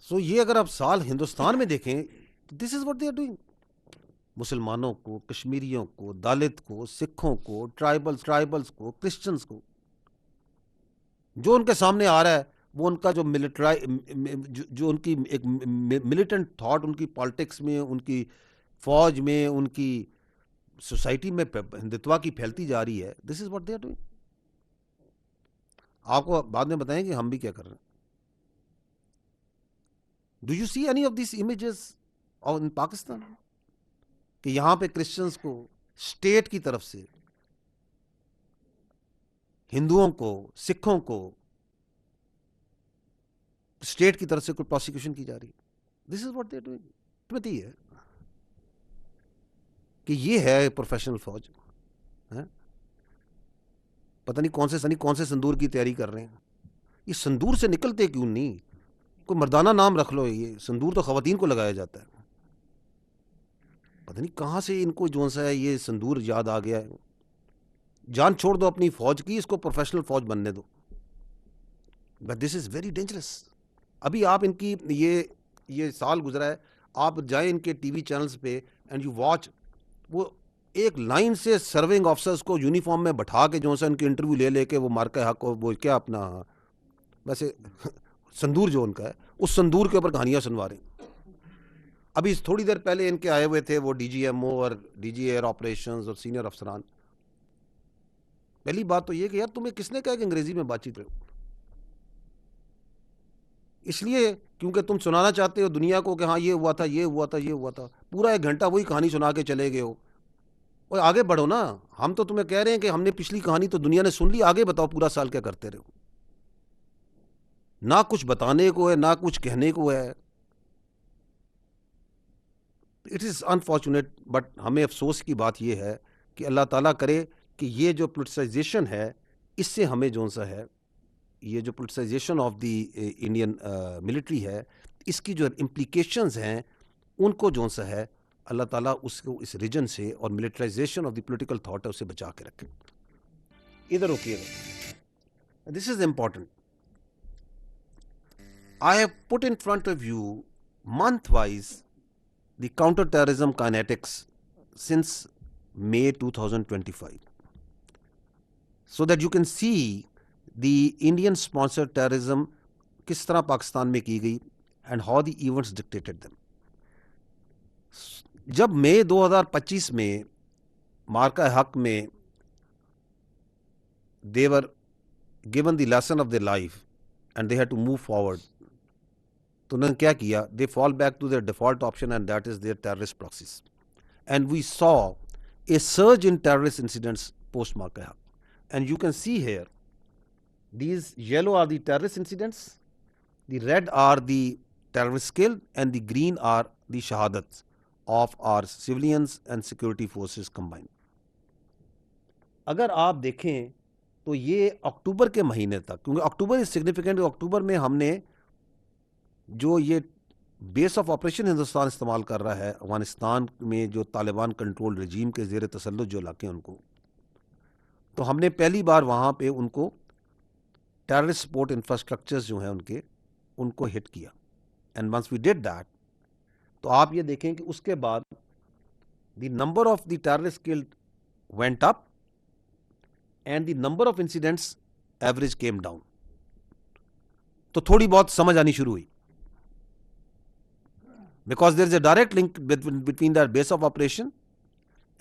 سو یہ اگر آپ سال ہندوستان میں دیکھیں this is what they are doing. مسلمانوں کو، کشمیریوں کو، دالت کو، سکھوں کو، ٹرائبلز کو، کرسچنز کو، جو ان کے سامنے آ رہا ہے وہ ان کا جو جو ان کی ایک ملیٹنٹ تھاٹ ان کی پالیٹکس میں، ان کی فوج میں، ان کی سوسائٹی میں ہندتوا کی پھیلتی جا رہی ہے. This is what they are doing. آپ کو بعد میں بتائیں کہ ہم بھی کیا کر رہے ہیں. Do you see any of these images in Pakistan کہ یہاں پہ کرسچنس کو اسٹیٹ کی طرف سے، ہندوؤں کو، سکھوں کو اسٹیٹ کی طرف سے کوئی پروسیکیوشن کی جا رہی ہے؟ This is what they are doing. حکمت ہے کہ یہ ہے پروفیشنل فوج. پتہ نہیں کون سے سندور کی تیاری کر رہے ہیں. یہ سندور سے نکلتے کیوں نہیں؟ کوئی مردانہ نام رکھ لو. یہ سندور تو خواتین کو لگایا جاتا ہے. پتہ نہیں کہاں سے ان کو جو سا ہے یہ سندور یاد آ گیا ہے. جان چھوڑ دو اپنی فوج کی، اس کو پروفیشنل فوج بننے دو. But this is very dangerous. ابھی آپ ان کی یہ سال گزرا ہے، آپ جائیں ان کے ٹی وی چینلز پہ اینڈ یو واچ، وہ ایک لائن سے سرونگ آفسرز کو یونیفارم میں بٹھا کے جو سا ان کی انٹرویو لے کے وہ مارکا حق کو وہ کیا اپنا ویسے سندور جو ان کا ہے اس سندور کے اوپر کہانیاں سنوا رہے ہیں. ابھی تھوڑی دیر پہلے ان کے آئے ہوئے تھے وہ ڈی جی ایم او اور ڈی جی ایئر آپریشنز اور سینئر افسران. پہلی بات تو یہ کہ یار تمہیں کس نے کہا کہ انگریزی میں بات چیت کرو؟ اس لیے کیونکہ تم سنانا چاہتے ہو دنیا کو کہ ہاں یہ ہوا تھا، یہ ہوا تھا، یہ ہوا تھا. پورا 1 گھنٹہ وہی کہانی سنا کے چلے گئے ہو. اور آگے بڑھو نا. ہم تو تمہیں کہہ رہے ہیں کہ ہم نے پچھلی کہانی تو دنیا نے سن لی، آگے بتاؤ پورا سال کیا کرتے رہو. نہ کچھ بتانے کو ہے، نہ کچھ کہنے کو ہے. اٹ از انفارچونیٹ، بٹ ہمیں افسوس کی بات یہ ہے کہ اللہ تعالیٰ کرے کہ یہ جو پولیٹیسائزیشن ہے اس سے ہمیں جو سا ہے یہ جو politicisation of the Indian military ہے اس کی جو امپلیکیشنز ہیں ان کو جو سا ہے اللہ تعالیٰ اس کو اس ریجن سے اور militarization of the political thought ہے اسے بچا کے رکھے. ادھر روکیے گا. This is important. I have put in front of you month-wise the counter-terrorism kinetics since May 2025, so that you can see the Indian-sponsored terrorism کس طرح پاکستان میں کی گئی and how the events dictated them. جب مئی 2025 میں مارکا حق میں they were given the lesson of their life and they had to move forward, تو انہوں نے کیا کیا؟ They fall back to their default option and that is their terrorist proxies. And we saw a surge in terrorist incidents post مارکا حق. And you can see here these yellow are the terrorist incidents, the red are the terrorist kill, and the green are the شہادت of our civilians and security forces combined. اگر آپ دیکھیں تو یہ اکتوبر کے مہینے تک, کیونکہ اکتوبر از سگنیفیکینٹ, اکتوبر میں ہم نے جو یہ بیس آف آپریشن ہندوستان استعمال کر رہا ہے افغانستان میں جو طالبان کنٹرول رجیم کے زیر تسلط جو علاقے ہیں ان کو, تو ہم نے پہلی بار وہاں پہ ان کو ٹیررسٹ سپورٹ انفراسٹرکچرز جو ہیں ان کو ہٹ کیا. And once we did that, تو آپ یہ دیکھیں کہ اس کے بعد the number of the terrorists killed went up and the number of incidents average came down. تو تھوڑی بہت سمجھ آنی شروع ہوئی, because there is a direct link between that base of operation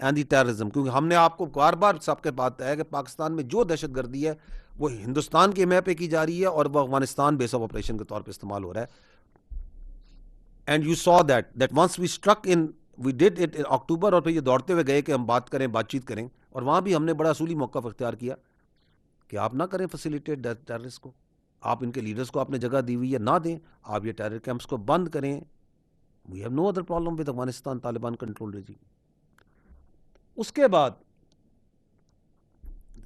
and the terrorism. کیونکہ ہم نے آپ کو بار بار سب کے بات ہے کہ پاکستان میں جو دہشت گردی ہے وہ ہندوستان کے میپ پہ کی جا رہی ہے اور وہ افغانستان بیس آف آپریشن کے طور پہ استعمال ہو رہا ہے. And you saw that once we struck in, we did it in October, اور پھر یہ دوڑتے ہوئے گئے کہ ہم بات چیت کریں, اور وہاں بھی ہم نے بڑا اصولی موقف اختیار کیا کہ آپ نہ کریں فیسیلیٹیٹ ٹیررسٹ کو. آپ ان کے لیڈرز کو آپ نے جگہ دی ہوئی ہے, نہ دیں. آپ یہ ٹیرر کیمپس کو بند کریں. We have no other problem with Afghanistan Taliban control regime. اس کے بعد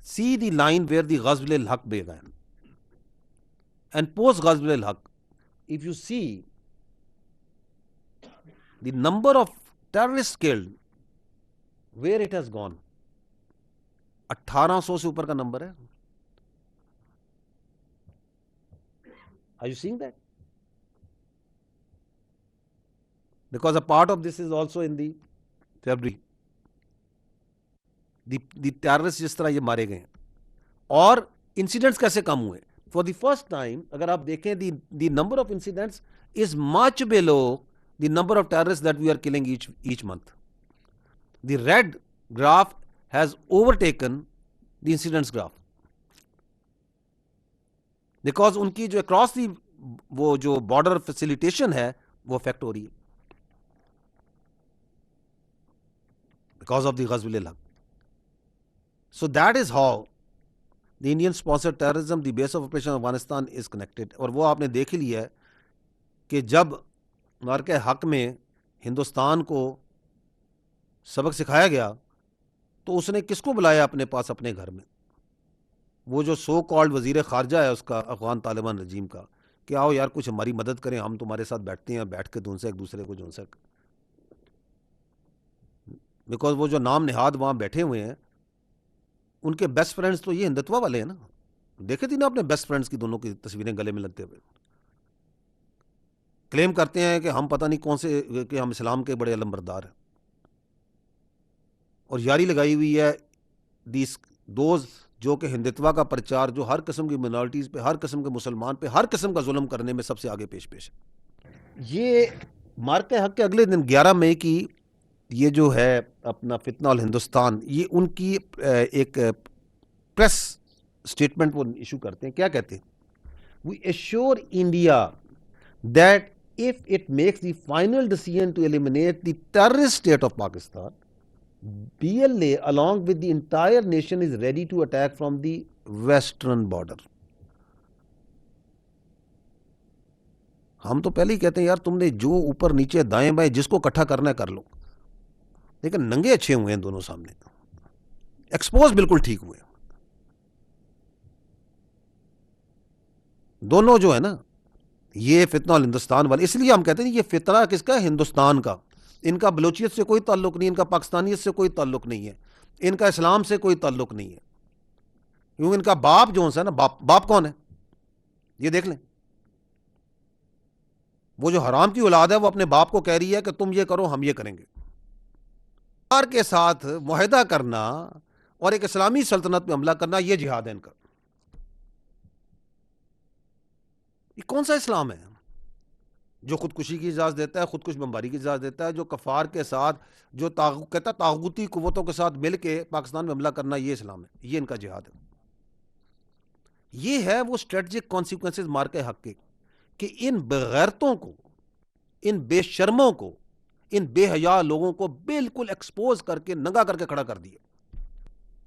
see the line where the Ghazw al-Haq began. And post Ghazw al-Haq, if you see the number of terrorists killed, where it has gone, 1800 سے اوپر کا number ہے. Are you seeing that? because a part of this is also in the February. The terrorists جس طرح یہ مارے گئے ہیں اور انسیڈنٹس کیسے کم ہوئے. فار دی فرسٹ ٹائم اگر آپ دیکھیں the number of incidents is much below the number of terrorist that we are killing each month. The red graph has overtaken the incidents graph because ان کی جو across the وہ جو border facilitation ہے وہ effect ہو رہی ہے because of the غزو ul Haq. So that is how the Indian sponsored terrorism, the base of operation of Afghanistan is connected. اور وہ آپ نے دیکھ ہی لیا ہے کہ جب معرکہ حق میں ہندوستان کو سبق سکھایا گیا تو اس نے کس کو بلایا اپنے پاس اپنے گھر میں؟ وہ جو سو کالڈ وزیر خارجہ ہے اس کا افغان طالبان رجیم کا کہ آؤ یار کچھ ہماری مدد کریں, ہم تمہارے ساتھ بیٹھتے ہیں, بیٹھ کے تو ان سے ایک دوسرے کو جو بیکاز وہ جو نام نہاد وہاں بیٹھے ہوئے ہیں ان کے بیسٹ فرینڈز تو یہ ہندتوا والے ہیں نا. دیکھے تھی نا اپنے بیسٹ فرینڈز کی دونوں کی تصویریں گلے میں لگتے ہوئے, کلیم کرتے ہیں کہ ہم پتہ نہیں کون سے کہ ہم اسلام کے بڑے علمبردار ہیں, اور یاری لگائی ہوئی ہے دوز جو کہ ہندتوا کا پرچار جو ہر قسم کی مائنورٹیز پہ, ہر قسم کے مسلمان پہ, ہر قسم کا ظلم کرنے میں سب سے آگے پیش ہے. یہ معرکہ حق کے اگلے دن 11 مئی کی یہ جو ہے اپنا فتنہ الہندوستان, یہ ان کی ایک پریس سٹیٹمنٹ وہ ایشو کرتے ہیں. کیا کہتے ہیں؟ We assure India that if it makes the final decision to eliminate the terrorist state of Pakistan, BLA along with the entire nation is ready to attack from the western border. ہم تو پہلے ہی کہتے ہیں یار تم نے جو اوپر نیچے دائیں بائیں جس کو اکٹھا کرنا ہے کر لو, لیکن ننگے اچھے ہوئے ہیں دونوں سامنے, ایکسپوز بالکل ٹھیک ہوئے دونوں جو ہے نا یہ فتنہ الہندوستان والے. اس لیے ہم کہتے ہیں یہ فتنہ کس کا ہے؟ ہندوستان کا. ان کا بلوچیت سے کوئی تعلق نہیں, ان کا پاکستانیت سے کوئی تعلق نہیں ہے, ان کا اسلام سے کوئی تعلق نہیں ہے, کیونکہ ان کا باپ جو ہے نا باپ کون ہے یہ دیکھ لیں. وہ جو حرام کی اولاد ہے وہ اپنے باپ کو کہہ رہی ہے کہ تم یہ کرو ہم یہ کریں گے. کے ساتھ معاہدہ کرنا اور ایک اسلامی سلطنت میں حملہ کرنا یہ جہاد ہے ان کا. یہ کون سا اسلام ہے جو خودکشی کی اجازت دیتا ہے, خودکش بمباری کی اجازت دیتا ہے, جو کفار کے ساتھ جو کہتا ہے طاغوتی قوتوں کے ساتھ مل کے پاکستان میں حملہ کرنا یہ اسلام ہے, یہ ان کا جہاد ہے. یہ ہے وہ اسٹریٹجک کانسیکوینسز معرکہ حق کے کہ ان بغیرتوں کو, ان بے شرموں کو, ان بے حیا لوگوں کو بالکل ایکسپوز کر کے ننگا کر کے کھڑا کر دیا.